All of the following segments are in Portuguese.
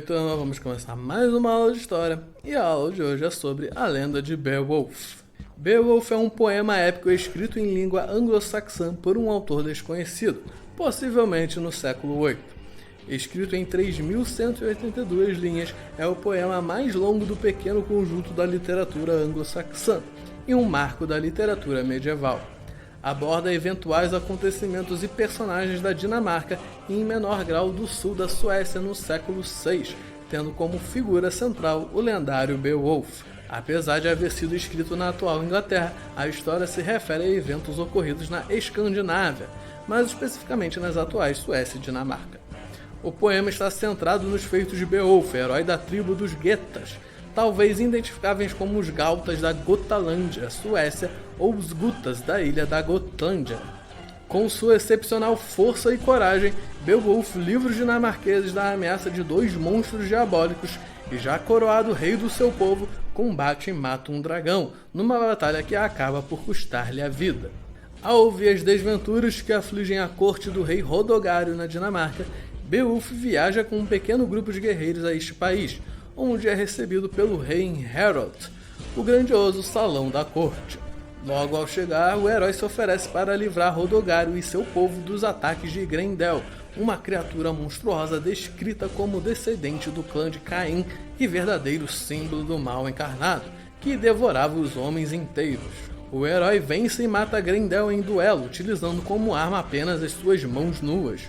turma, vamos começar mais uma aula de história, e a aula de hoje é sobre a lenda de Beowulf. Beowulf é um poema épico escrito em língua anglo-saxã por um autor desconhecido, possivelmente no século VIII. Escrito em 3.182 linhas, é o poema mais longo do pequeno conjunto da literatura anglo-saxã e um marco da literatura medieval. Aborda eventuais acontecimentos e personagens da Dinamarca e em menor grau do sul da Suécia no século VI, tendo como figura central o lendário Beowulf. Apesar de haver sido escrito na atual Inglaterra, a história se refere a eventos ocorridos na Escandinávia, mais especificamente nas atuais Suécia e Dinamarca. O poema está centrado nos feitos de Beowulf, herói da tribo dos Getas, talvez identificáveis como os Gautas da Gotalândia, Suécia, ou os Gutas da ilha da Gotlândia. Com sua excepcional força e coragem, Beowulf livra os dinamarqueses da ameaça de dois monstros diabólicos e, já coroado rei do seu povo, combate e mata um dragão, numa batalha que acaba por custar-lhe a vida. Ao ouvir as desventuras que afligem a corte do rei Hroðgar na Dinamarca, Beowulf viaja com um pequeno grupo de guerreiros a este país, onde é recebido pelo rei em Harald, o grandioso salão da corte. Logo ao chegar, o herói se oferece para livrar Hroðgar e seu povo dos ataques de Grendel, uma criatura monstruosa descrita como descendente do clã de Caim e verdadeiro símbolo do mal encarnado, que devorava os homens inteiros. O herói vence e mata Grendel em duelo, utilizando como arma apenas as suas mãos nuas.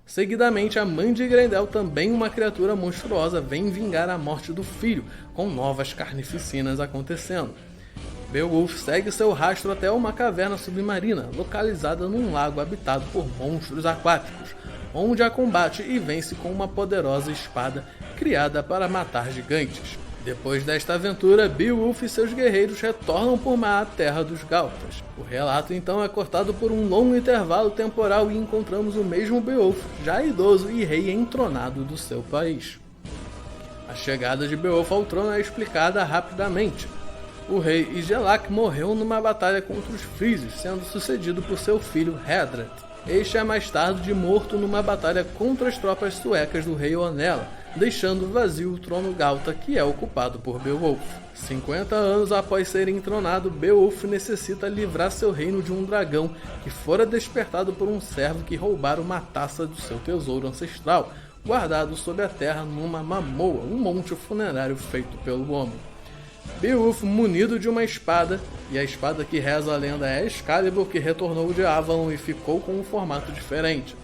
Seguidamente, a mãe de Grendel, também uma criatura monstruosa, vem vingar a morte do filho, com novas carnificinas acontecendo. Beowulf segue seu rastro até uma caverna submarina, localizada num lago habitado por monstros aquáticos, onde a combate e vence com uma poderosa espada criada para matar gigantes. Depois desta aventura, Beowulf e seus guerreiros retornam por mar à terra dos Gautas. O relato então é cortado por um longo intervalo temporal e encontramos o mesmo Beowulf, já idoso e rei entronado do seu país. A chegada de Beowulf ao trono é explicada rapidamente. O rei Hygelac morreu numa batalha contra os Frisios, sendo sucedido por seu filho Hedred. Este é mais tarde morto numa batalha contra as tropas suecas do rei Onela, deixando vazio o trono Gauta, que é ocupado por Beowulf. 50 anos após ser entronado, Beowulf necessita livrar seu reino de um dragão que fora despertado por um servo que roubara uma taça do seu tesouro ancestral, guardado sob a terra numa mamoa, um monte funerário feito pelo homem. Beowulf, munido de uma espada, e a espada que reza a lenda é Excalibur, que retornou de Avalon e ficou com um formato diferente,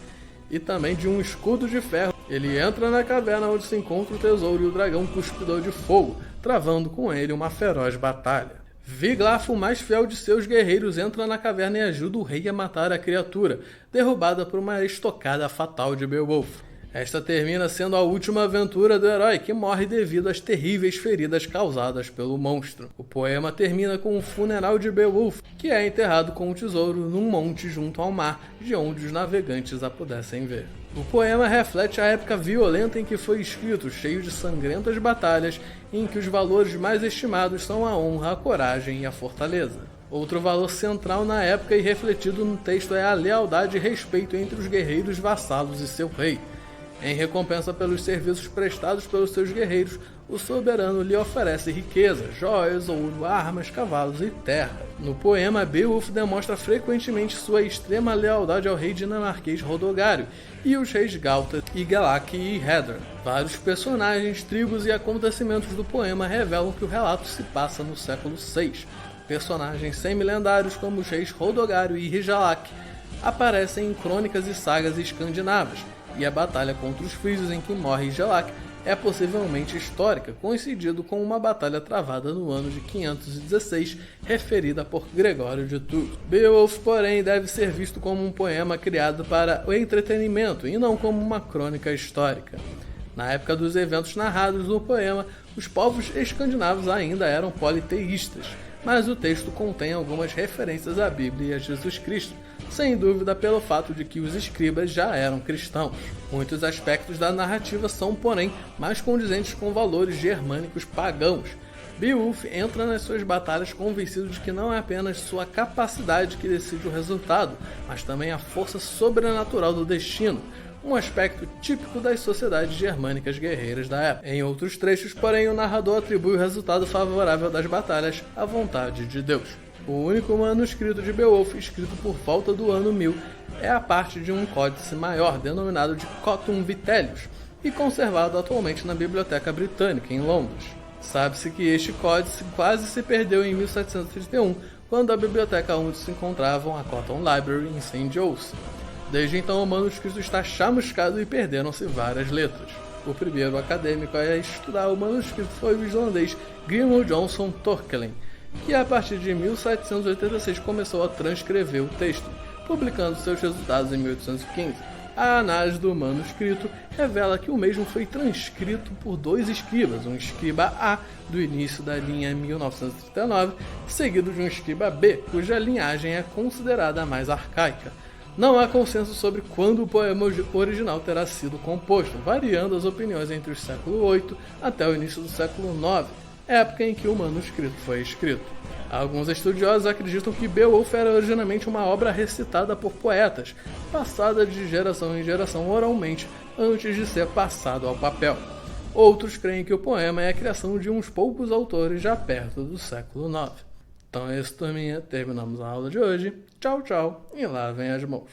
e também de um escudo de ferro. Ele entra na caverna onde se encontra o tesouro e o dragão cuspidor de fogo, travando com ele uma feroz batalha. Wiglaf, o mais fiel de seus guerreiros, entra na caverna e ajuda o rei a matar a criatura, derrubada por uma estocada fatal de Beowulf. Esta termina sendo a última aventura do herói, que morre devido às terríveis feridas causadas pelo monstro. O poema termina com o funeral de Beowulf, que é enterrado com o tesouro num monte junto ao mar, de onde os navegantes a pudessem ver. O poema reflete a época violenta em que foi escrito, cheio de sangrentas batalhas, em que os valores mais estimados são a honra, a coragem e a fortaleza. Outro valor central na época e refletido no texto é a lealdade e respeito entre os guerreiros vassalos e seu rei. Em recompensa pelos serviços prestados pelos seus guerreiros, o soberano lhe oferece riqueza, joias, ouro, armas, cavalos e terra. No poema, Beowulf demonstra frequentemente sua extrema lealdade ao rei dinamarquês Hroðgar e os reis Gauta, Hygelac e Hedred. Vários personagens, tribos e acontecimentos do poema revelam que o relato se passa no século VI. Personagens semi-lendários como os reis Hroðgar e Hygelac aparecem em crônicas e sagas escandinavas, e a batalha contra os Frisios em que morre Hygelac é possivelmente histórica, coincidindo com uma batalha travada no ano de 516, referida por Gregório de Tours. Beowulf, porém, deve ser visto como um poema criado para o entretenimento e não como uma crônica histórica. Na época dos eventos narrados no poema, os povos escandinavos ainda eram politeístas, mas o texto contém algumas referências à Bíblia e a Jesus Cristo, sem dúvida pelo fato de que os escribas já eram cristãos. Muitos aspectos da narrativa são, porém, mais condizentes com valores germânicos pagãos. Beowulf entra nas suas batalhas convencido de que não é apenas sua capacidade que decide o resultado, mas também a força sobrenatural do destino. um aspecto típico das sociedades germânicas guerreiras da época. Em outros trechos, porém, o narrador atribui o resultado favorável das batalhas à vontade de Deus. O único manuscrito de Beowulf escrito por volta do ano 1000 é a parte de um códice maior denominado de Cotum Vitellius e conservado atualmente na Biblioteca Britânica, em Londres. Sabe-se que este códice quase se perdeu em 1731, quando a biblioteca onde se encontravam a Cotton Library incendiou-se. Desde então o manuscrito está chamuscado e perderam-se várias letras. O primeiro acadêmico a estudar o manuscrito foi o islandês Grimur Johnson Torkellen, que a partir de 1786 começou a transcrever o texto, publicando seus resultados em 1815. A análise do manuscrito revela que o mesmo foi transcrito por dois escribas, um escriba A do início da linha 1939, seguido de um escriba B, cuja linhagem é considerada a mais arcaica. Não há consenso sobre quando o poema original terá sido composto, variando as opiniões entre o século VIII até o início do século IX, época em que o manuscrito foi escrito. Alguns estudiosos acreditam que Beowulf era originalmente uma obra recitada por poetas, passada de geração em geração oralmente, antes de ser passado ao papel. Outros creem que o poema é a criação de uns poucos autores já perto do século IX. Então é isso, turminha. Terminamos a aula de hoje. Tchau, tchau. E lavem as mãos.